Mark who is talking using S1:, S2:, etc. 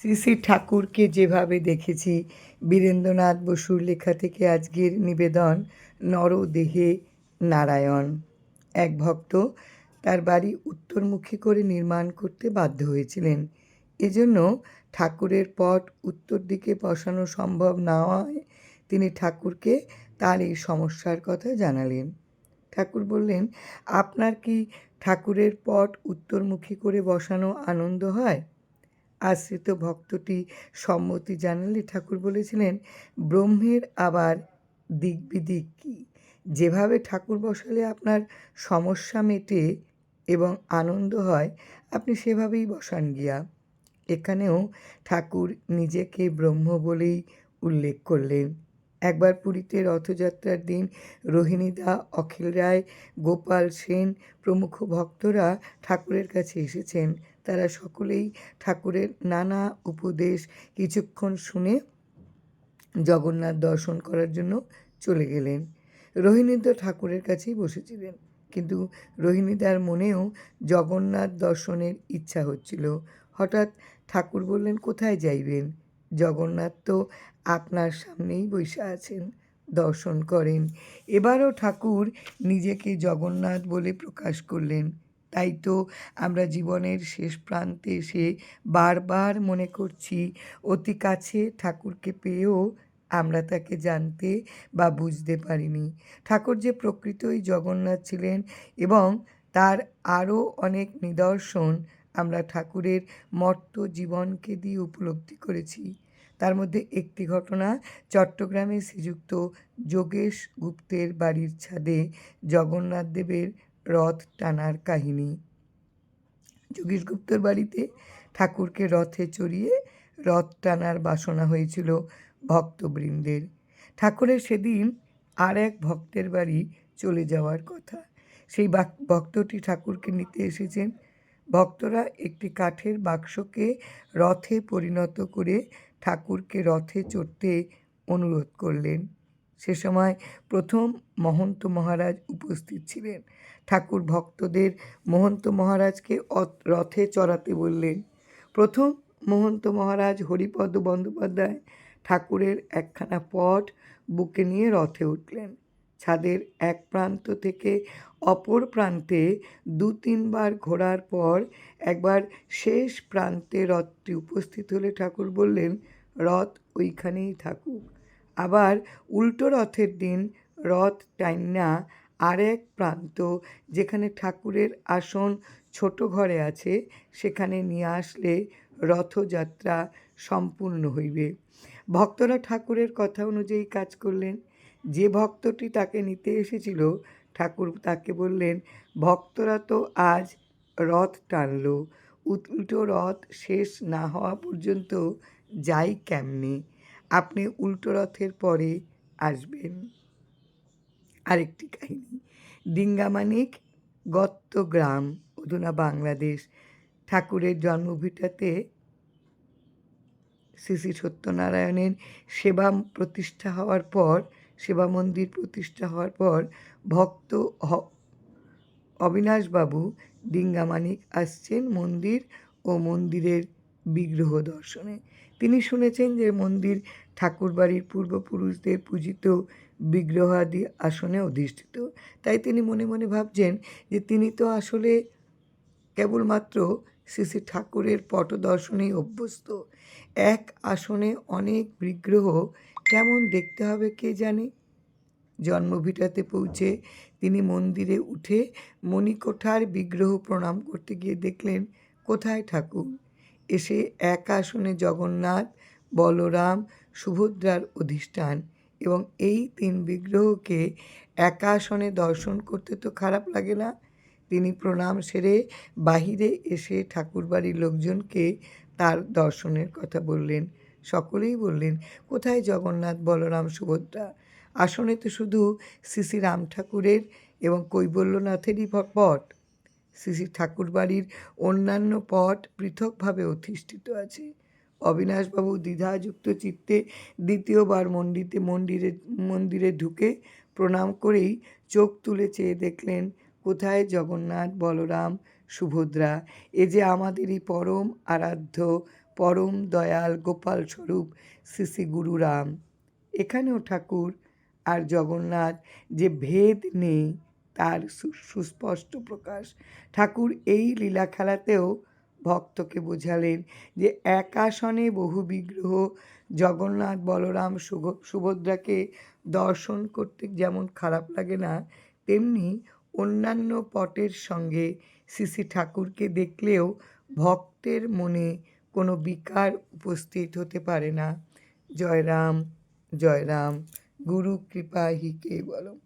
S1: শ্রী শ্রী ঠাকুরকে যেভাবে দেখেছি, বীরেন্দ্রনাথ বসুর লেখা থেকে আজকের নিবেদন নরদেহে নারায়ণ। এক ভক্ত তার বাড়ি উত্তরমুখী করে নির্মাণ করতে বাধ্য হয়েছিলেন। এজন্য ঠাকুরের পট উত্তর দিকে বসানো সম্ভব না হয় তিনি ঠাকুরকে তার এই সমস্যার কথা জানালেন। ঠাকুর বললেন, আপনার কি ঠাকুরের পট উত্তরমুখী করে বসানো আনন্দ হয়? আশ্রিত ভক্তটি সম্মতি জানালে ঠাকুর বলেছিলেন, ব্রহ্মের আবার দিক বিদিক কী? যেভাবে ঠাকুর বসালে আপনার সমস্যা মেটে এবং আনন্দ হয়, আপনি সেভাবেই বসান গিয়া। এখানেও ঠাকুর নিজেকে ব্রহ্ম বলেই উল্লেখ করলেন। একবার পুরীতে রথযাত্রার দিন রোহিণীদা, অখিল রায়, গোপাল সেন প্রমুখ ভক্তরা ঠাকুরের কাছে এসেছেন। তারা সকলেই ঠাকুরের নানা উপদেশ কিছুক্ষণ শুনে জগন্নাথ দর্শন করার জন্য চলে গেলেন। রোহিণীদা ঠাকুরের কাছেই বসেছিলেন, কিন্তু রোহিণীদার মনেও জগন্নাথ দর্শনের ইচ্ছা হচ্ছিল। হঠাৎ ঠাকুর বললেন, কোথায় যাইবেন? জগন্নাথ তো আপনার সামনেই বসে আছেন, দর্শন করেন। এবারও ঠাকুর নিজেকে জগন্নাথ বলে প্রকাশ করলেন। তাই তো আমরা জীবনের শেষ প্রান্তে এসে বারবার মনে করছি, অতি কাছে ঠাকুরকে পেয়েও আমরা তাকে জানতে বা বুঝতে পারিনি। ঠাকুর যে প্রকৃতই জগন্নাথ ছিলেন এবং তার আরও অনেক নিদর্শন আমরা ঠাকুরের মর্ত্য জীবনকে দিয়ে উপলব্ধি করেছি। তার মধ্যে একটি ঘটনা চট্টগ্রামে শ্রীযুক্ত যোগেশ গুপ্তের বাড়ির ছাদে জগন্নাথ দেবের রথ টানার কাহিনী। যোগেশ গুপ্তর বাড়িতে ঠাকুরকে রথে চড়িয়ে রথ টানার বাসনা হয়েছিল ভক্তবৃন্দের। ঠাকুরের সেদিন আর এক ভক্তের বাড়ি চলে যাওয়ার কথা। সেই ভক্তটি ঠাকুরকে নিতে এসেছেন। ভক্তরা একটি কাঠের বাক্সকে রথে পরিণত করে ঠাকুরকে রথে চড়তে অনুরোধ করলেন। সে সময় প্রথম মহন্ত মহারাজ উপস্থিত ছিলেন। ঠাকুর ভক্তদের মহন্ত মহারাজকে রথে চড়াতে বললেন। প্রথম মহন্ত মহারাজ হরিপদ বন্দ্যোপাধ্যায় ঠাকুরের একখানা পট বুকে নিয়ে রথে উঠলেন। ছাদের এক প্রান্ত থেকে অপর প্রান্তে 2-3 বার ঘোরার পর একবার শেষ প্রান্তে রথটি উপস্থিত হলে ঠাকুর বললেন, রথ ওইখানেই থাকুক। আবার উল্টো রথের দিন রথ টাইনা আর এক প্রান্ত, যেখানে ঠাকুরের আসন ছোট ঘরে আছে, সেখানে নিয়ে আসলে রথযাত্রা সম্পূর্ণ হইবে। ভক্তরা ঠাকুরের কথা অনুযায়ী কাজ করলেন। যে ভক্তটি তাকে নিতে এসেছিল, ঠাকুর তাকে বললেন, ভক্তরা তো আজ রথ টানল, উল্টো রথ শেষ না হওয়া পর্যন্ত যাই কেমনে? আপনি উল্টো রথের পরে আসবেন। আরেকটি কাহিনী, ডিঙ্গামানিক গত্তগ্রাম, অধুনা বাংলাদেশ। ঠাকুরের জন্মভিটাতে শ্রী শ্রী সত্যনারায়ণের সেবা প্রতিষ্ঠা হওয়ার পর, সেবা মন্দির প্রতিষ্ঠা হওয়ার পর ভক্ত অবিনাশবাবু ডিঙ্গামানিক আসছেন মন্দির ও মন্দিরের বিগ্রহ দর্শনে। তিনি শুনেছেন যে মন্দির ঠাকুরবাড়ির পূর্বপুরুষদের পূজিত বিগ্রহাদি আসনে অধিষ্ঠিত। তাই তিনি মনে মনে ভাবছেন যে তিনি তো আসলে কেবলমাত্র শ্রী শ্রী ঠাকুরের পটদর্শনেই অভ্যস্ত। এক আসনে অনেক বিগ্রহ কেমন দেখতে হবে কে জানে। জন্মভিটাতে পৌঁছে তিনি মন্দিরে উঠে মণিকোঠার বিগ্রহ প্রণাম করতে গিয়ে দেখলেন, কোথায় ঠাকুর? এসে এক আসনে জগন্নাথ, বলরাম, সুভদ্রার অধিষ্ঠান, এবং এই 3 বিগ্রহকে এক আসনে দর্শন করতে তো খারাপ লাগে না। তিনি প্রণাম সেরে বাহিরে এসে ঠাকুরবাড়ির লোকজনকে তার দর্শনের কথা বললেন। সকলেই বললেন, কোথায় জগন্নাথ, বলরাম, সুভদ্রা? আসনে তো শুধু শ্রী শ্রী রাম ঠাকুরের এবং কৈবল্যনাথেরই পট। শ্রী শ্রী ঠাকুরবাড়ির অন্যান্য পট পৃথকভাবে অধিষ্ঠিত আছে। অবিনাশবাবু দ্বিধাযুক্ত চিত্তে দ্বিতীয়বার মন্দিরে ঢুকে প্রণাম করেই চোখ তুলে চেয়ে দেখলেন, কোথায় জগন্নাথ, বলরাম, সুভদ্রা? এ যে আমাদেরই পরম আরাধ্য পরম দয়াল গোপাল স্বরূপ শ্রী শ্রী গুরু রাম। এখানেও ঠাকুর আর জগন্নাথ যে ভেদ নেই তার সুস্পষ্ট প্রকাশ। ঠাকুর এই লীলা খেলাতেও ভক্তকে বোঝালেন যে এক আসনে বহু বিগ্রহ জগন্নাথ বলরাম সুভদ্রাকে দর্শন করতে যেমন খারাপ লাগে না, তেমনি অন্যান্য পটের সঙ্গে শ্রী শ্রী ঠাকুরকে দেখলেও ভক্তের মনে কোনো বিকার উপস্থিত হতে পারে না। জয় রাম, জয় রাম। গুরু কৃপা হি কেবলম।